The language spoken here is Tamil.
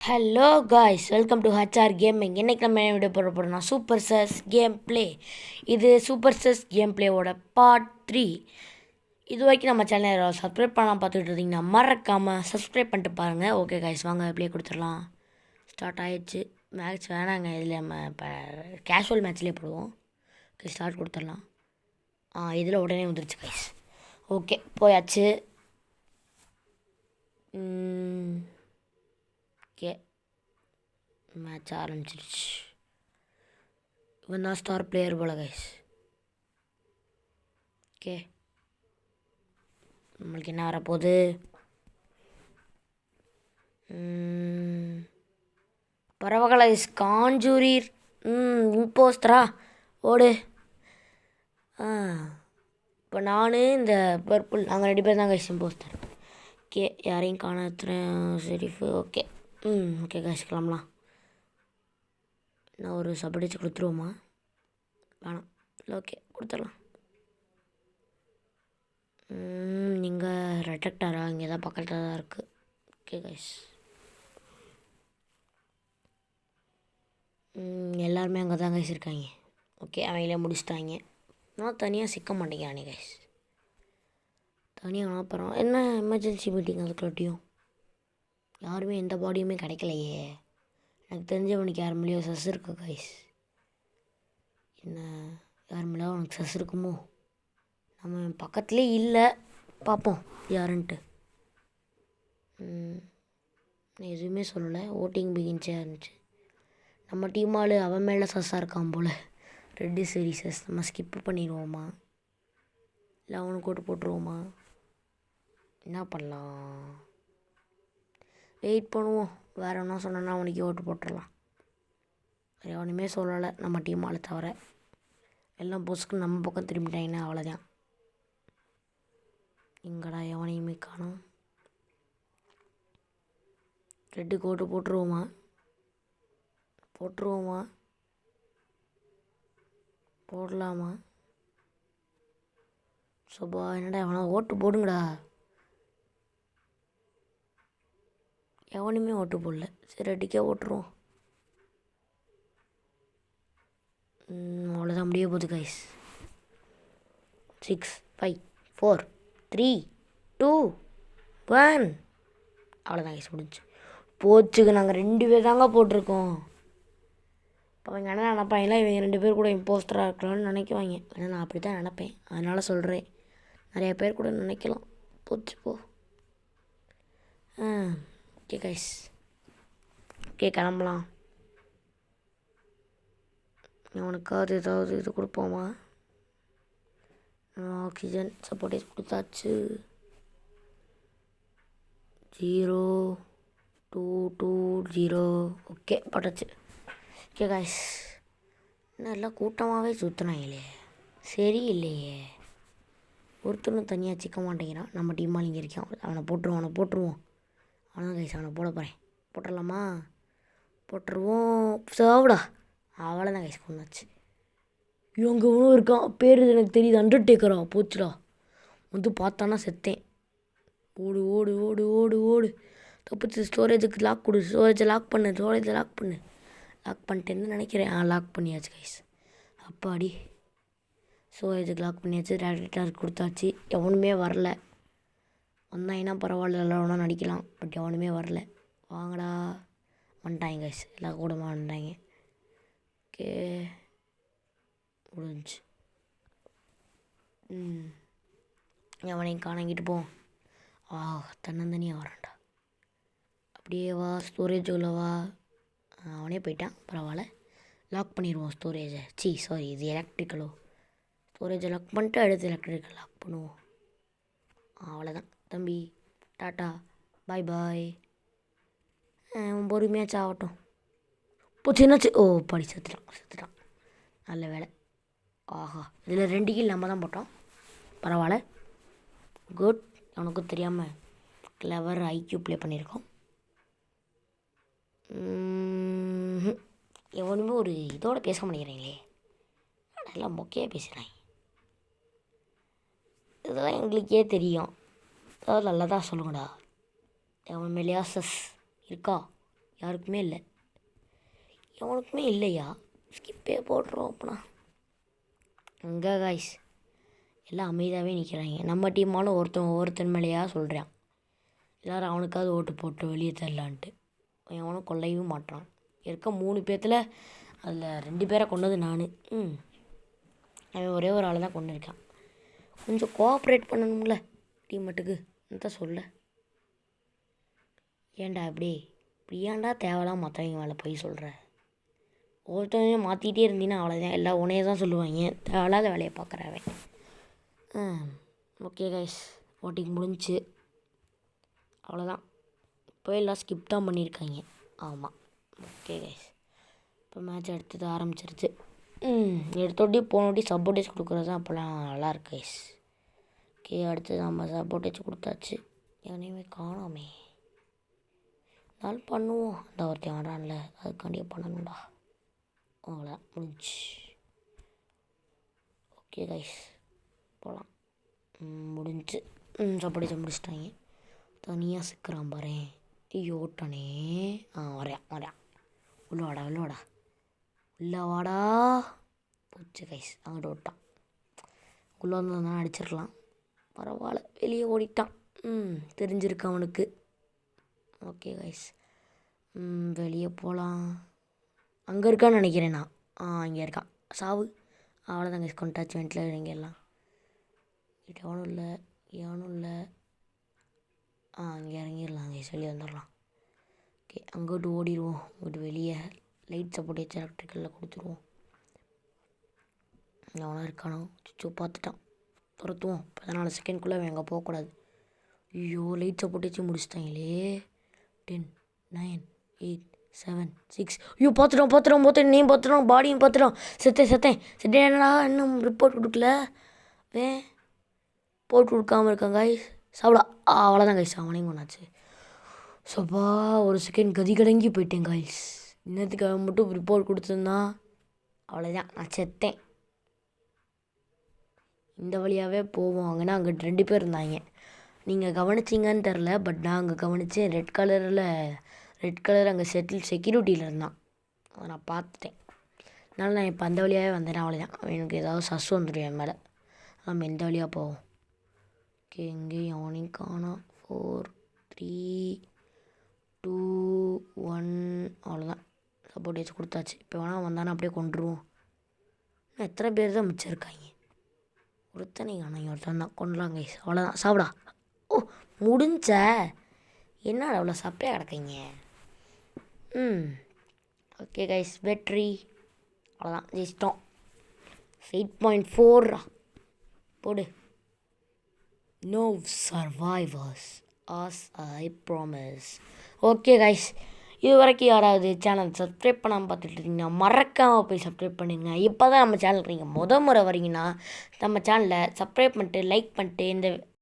Hello guys, welcome to HR gaming. இன்றைக்கி நம்ம என்ன வீடியோ போட போகிறோம்னா சூப்பர் செஸ் கேம் ப்ளே. இது சூப்பர் செஸ் கேம் ப்ளேவோட பார்ட் 3. இது வரைக்கும் நம்ம சேனலை சப்ஸ்கிரைப் பண்ணாமல் பார்த்துட்டு இருந்தீங்கன்னா மறக்காமல் சப்ஸ்கிரைப் பண்ணிட்டு பாருங்கள். ஓகே காய்ஸ், வாங்க ப்ளே கொடுத்துடலாம். ஸ்டார்ட் ஆகிடுச்சு. மேட்ச் வேணாங்க, இதில் நம்ம இப்போ கேஷுவல் மேட்ச்லேயே போடுவோம். ஓகே, ஸ்டார்ட் கொடுத்துடலாம். இதில் உடனே வந்துருச்சு காய்ஸ். ஓகே, போயாச்சு. ஓகே, மேட்ச் ஆரம்பிச்சிருச்சு. இவன் தான் ஸ்டார் பிளேயர் போல கைஸ். ஓகே, நம்மளுக்கு என்ன வரப்போகுது? பரவாயில்ல கைஸ். காஞ்சூரிர் இம்போஸ்டரா ஓடு. இப்போ நான் இந்த பர்பிள் நாங்கள் 2 பேர் தான் கைஸ் இம்போஸ்டர். ஓகே, யாரையும் காணத்துறேன். ஷெரீஃபு. ஓகே. ஓகே கைஸ், கிளம்பலாம். நான் ஒரு சப்படிச்சு கொடுத்துருவோமா? வேணாம், இல்லை. ஓகே, கொடுத்துடலாம். நீங்கள் ரெட்டக்டாரா? இங்கே தான் பக்கத்தில் தான் இருக்குது. ஓகே கைஸ், எல்லாருமே அங்கே தான் கைஸ் இருக்காங்க. ஓகே, அவங்களே முடிச்சிட்டாங்க. நான் தனியாக சிக்க மாட்டேங்கிறானே கைஸ். தனியாக அப்புறம் என்ன எமர்ஜென்சி மீட்டிங், அதுக்குள்ளாட்டியும் யாருமே எந்த பாடியுமே கிடைக்கலையே. எனக்கு தெரிஞ்சவனுக்கு யார் மேலேயோ சஸ் இருக்கு கைஸ். என்ன, யார் மேலே அவனுக்கு சஸ் இருக்குமோ? நம்ம பக்கத்துலேயே இல்லை. பார்ப்போம் யாருன்ட்டு. எதுவுமே சொல்லலை. ஓட்டிங் பிகின்ஸே இருந்துச்சு. நம்ம டீம் ஆள் அவன் மேலே சஸ்ஸாக இருக்கான் போல். ரெட்டு சீரீஸஸ் நம்ம ஸ்கிப்பு பண்ணிடுவோமா, இல்லை அவனுக்கு ஓட்டு போட்டுருவோமா? என்ன பண்ணலாம்? வெயிட் பண்ணுவோம். வேறு என்ன சொன்னோன்னா அவனுக்கு ஓட்டு போட்டுடலாம். வேறு எவனுமே சொல்லலை நம்ம டீம் ஆளை தவிர. எல்லாம் போஸ்க்கு நம்ம பக்கம் திரும்பிட்டாங்கன்னா அவ்வளோதான். எங்கடா எவனையுமே காணோம். ரெட்டுக்கு ஓட்டு போட்டுருவோமா? போடலாமா? சோபா, என்னடா எவனா ஓட்டு போடுங்கடா. எவனுமே ஓட்டு போடல. சரி, ரெட்டுக்கே ஓட்டுருவோம். அவ்வளோதான், முடிய போகுது கைஸ். 6 5 4 3 2 1. அவ்வளோதான் கைஸ், முடிஞ்சு போச்சுக்கு. நாங்கள் 2 பேர் தாங்க போட்டிருக்கோம். இப்போ அவங்க என்ன நினப்பாங்களா, இவங்க 2 பேர் கூட இம்போஸ்டராக இருக்கலாம்னு நினைக்குவாங்க. ஏன்னா நான் அப்படி தான் நினப்பேன், அதனால் சொல்கிறேன். நிறைய பேர் கூட நினைக்கலாம். போச்சு போ. ஓகே கைஸ், ஓகே கிளம்பலாம். அவனுக்காவது ஏதாவது இது கொடுப்போமா? ஆக்சிஜன் சப்போர்ட்டேஜ் கொடுத்தாச்சு. 0 2 2 0. ஓகே, போட்டாச்சு. ஓகே கைஸ், இன்னும் எல்லாம் கூட்டமாகவே சுற்றினாங்களே. சரி இல்லையே, ஒருத்தனும் தனியாக சிக்க மாட்டேங்கிறான். நம்ம டீமால் இங்கே இருக்கான். அவனை போட்டுருவோம். அவனை கைஸ், அவனை போட போகிறேன். போட்டுடலாமா? போட்டுருவோம். சாவிடா. அவ்வளோதான் கைஸ், கொண்டாச்சு. இவங்க ஒன்றும் இருக்கான். பேர் எனக்கு தெரியுது, அண்டர்டேக்கரா. போச்சுடா. வந்து பார்த்தானா செத்தேன். ஓடு ஓடு ஓடு ஓடு ஓடு. தப்பிச்சு. ஸ்டோரேஜுக்கு லாக் கொடு. ஸ்டோரேஜை லாக் பண்ணு. லாக் பண்ணிட்டேன்னு நினைக்கிறேன். லாக் பண்ணியாச்சு கைஸ். அப்பாடி, ஸ்டோரேஜுக்கு லாக் பண்ணியாச்சு. டேரக்டாக கொடுத்தாச்சு. எவனுமே வரல. வந்தாங்கன்னா பரவாயில்ல, எல்லோரும் நடிக்கலாம். பட் எவனுமே வரல. வாங்கடா. வந்துட்டாங்க கைஸ், எல்லா கூடமாக வந்துட்டாங்க. ஓகே, முடிஞ்சு. எவனையும் காணங்கிட்டு போவோம். தன்னந்தனியாக வரான்டா. அப்படியே வா, ஸ்டோரேஜ் உள்ளவா. அவனே போயிட்டான், பரவாயில்ல. லாக் பண்ணிடுவோம் ஸ்டோரேஜை. சாரி, இது எலக்ட்ரிக்கலோ. ஸ்டோரேஜை லாக் பண்ணிட்டு அடுத்து எலக்ட்ரிக்கல் லாக் பண்ணுவோம். அவ்வளோதான் தம்பி, டாட்டா பாய் பாய். பொறுமையாச்சு ஆகட்டும். சின்னச்சு. படி செத்துட்டான். நல்ல வேலை. இதில் 2 கீழ் நம்ம தான் போட்டோம். பரவாயில்ல, குட். அவனுக்கும் தெரியாமல் கிளவர் ஐக்யூ ப்ளே பண்ணியிருக்கோம். எவனுமே ஒரு இதோட பேச மாட்டேங்கிறீங்களே. நல்லா மொக்கையாக பேசுகிறாங்க. இதெல்லாம் எங்களுக்கே தெரியும். அதாவது நல்லதாக சொல்லுங்கடா. எவன் மேலேயா சஸ் இருக்கா? யாருக்குமே இல்லை. எவனுக்குமே இல்லையா? ஸ்கிப்பே போட்டுருவோம் அப்பனா. அங்கே காய்ஸ் எல்லாம் அமைதியாகவே நிற்கிறாங்க. நம்ம டீமாலும் ஒருத்தன் மேலேயா சொல்கிறான். எல்லோரும் அவனுக்காவது ஓட்டு போட்டு வெளியே தரலான்ட்டு. அவனும் கொல்லையும் மாட்டான். இருக்க 3 பேர்த்தில் அதில் 2 பேரை கொண்டது நான். அவன் ஒரே ஒரு ஆள் தான் கொண்டு இருக்கான். கொஞ்சம் கோஆப்ரேட் பண்ணணும்ல டீம்மேட்டுக்கு தான் சொல்ல. ஏன்டா இப்படி ஏன்டா தேவையில்லாம் மற்றவங்க மேலே போய் சொல்கிற? ஒருத்தவங்க மாற்றிக்கிட்டே இருந்தீங்கன்னா அவ்வளோதான். எல்லாம் உனையே தான் சொல்லுவாங்க. தேவையில்லாத வேலையை பார்க்குறவன். ஓகே கைஸ், ஓட்டிங் முடிஞ்சிச்சு. அவ்வளோதான். இப்போ எல்லாம் ஸ்கிப் தான் பண்ணியிருக்காங்க. ஆமாம். ஓகே கைஸ், இப்போ மேட்ச் எடுத்தது ஆரம்பிச்சிருச்சு. எடுத்தோட்டி போனோட்டி சப்போர்ட்டேஜ் கொடுக்குறது தான் அப்போல்லாம் நல்லாயிருக்கு கைஸ். ஓகே, அடுத்து நம்ம சப்போர்ட்டேஜ் கொடுத்தாச்சு. எவனையுமே காணோமே. இருந்தாலும் பண்ணுவோம். அந்த ஒருத்தன் ஆடான்ல, அதுக்காண்டியே பண்ணணும்டா. அவ்வளோதான், முடிஞ்சு. ஓகே கைஸ், போகலாம். முடிஞ்சு. சப்போர்ட்டேஜ் முடிச்சிட்டாங்க. தனியாக சிக்கிறான் பாரு. ஐயோ ஓட்டானே. வரையான். உள்ளவாடா போச்சு கைஸ். அங்கிட்ட ஓட்டான். உள்ளே வந்து அடிச்சிருக்கலாம். பரவாயில்ல, வெளியே ஓடிட்டான். தெரிஞ்சிருக்கு அவனுக்கு. ஓகே கைஸ், வெளியே போகலாம். அங்கே இருக்கான்னு நினைக்கிறேன் நான். இங்கே இருக்கான். சாவு. அவ்வளோதான் கைஸ், கொண்டாச்சுமெண்ட்டில் இங்கே எல்லாம் எவனும் இல்லை. இங்கே இறங்கிடலாம் கைஸ், வெளியே வந்துடலாம். ஓகே, அங்கிட்டு ஓடிடுவோம். அங்கிட்டு வெளியே லைட் சப்போர்ட் எலக்ட்ரிக்கலில் கொடுத்துருவோம். எவனா இருக்கானோ பார்த்துட்டான். துரத்துவோம். 14 செகண்ட்குள்ளே அவன் எங்கே போகக்கூடாது. ஐயோ, லைட் சப்போர்ட் முடிச்சிட்டாங்களே. 10, 9, 8, 7, 6. ஐயோ, பார்த்துட்டோம். நீ பார்த்துட்டோம், பாடியும் பார்த்துட்டோம். செத்தேன். என்னடா இன்னும் ரிப்போர்ட் கொடுக்கல. போட்டு கொடுக்காமல் இருக்காங்க கைஸ். சாப்பிடா. அவ்வளோதான் கைஸ், அவனையும் கொண்டாச்சு. சப்பா, ஒரு செகண்ட் கதி கடங்கி போயிட்டேன் கைஸ். இன்னத்துக்கு அவன் மட்டும் ரிப்போர்ட் கொடுத்துருந்தான், அவ்வளோதான், நான் செத்தேன். இந்த வழியாகவே போவோம். அங்கன்னா அங்கே 2 பேர் இருந்தாங்க. நீங்கள் கவனிச்சிங்கன்னு தெரில, பட் நான் அங்கே கவனித்தேன். ரெட் கலர் அங்கே செக்யூரிட்டியில் இருந்தான். அதை நான் பார்த்துட்டேன். அதனால் நான் இப்போ அந்த வழியாகவே வந்தேன். அவ்வளோதான். எனக்கு ஏதாவது சஸ் வந்துடும் என் மேலே. நம்ம எந்த வழியாக போவோம். ஓகே, எங்கேயும் அவனையும் காணோம். 4, 3, 2, 1. அவ்வளோதான், சப்போர்ட்டேஜ் கொடுத்தாச்சு. இப்போ வேணால் வந்தானே அப்படியே கொண்டுருவோம். இன்னும் எத்தனை பேர் தான் மிச்சம் இருக்காங்க? ஒருத்தனை காணோம். ஒருத்தன் தான் கொண்டலாம் கைஸ். அவ்வளோதான், சாப்பிடா. ஓ, முடிஞ்ச. என்னடா அவ்வளோ சப்பையாக கிடக்கீங்க. ஓகே கைஸ், வெற்றி. அவ்வளோதான், ஜெயிச்சிட்டோம். 8.4 போடு. No survivors as I promise. Okay guys, இது வரைக்கும் யாராவது சேனல் சப்ஸ்கிரைப் பண்ணாமல் பார்த்துட்டு இருக்கீங்கன்னா மறக்காமல் போய் சப்ஸ்கிரைப் பண்ணிடுங்க. இப்போ தான் நம்ம சேனலுக்கு நீங்கள் முறை வரீங்கன்னா நம்ம சேனலை சப்ஸ்கிரைப் பண்ணிட்டு லைக் பண்ணிட்டு இந்த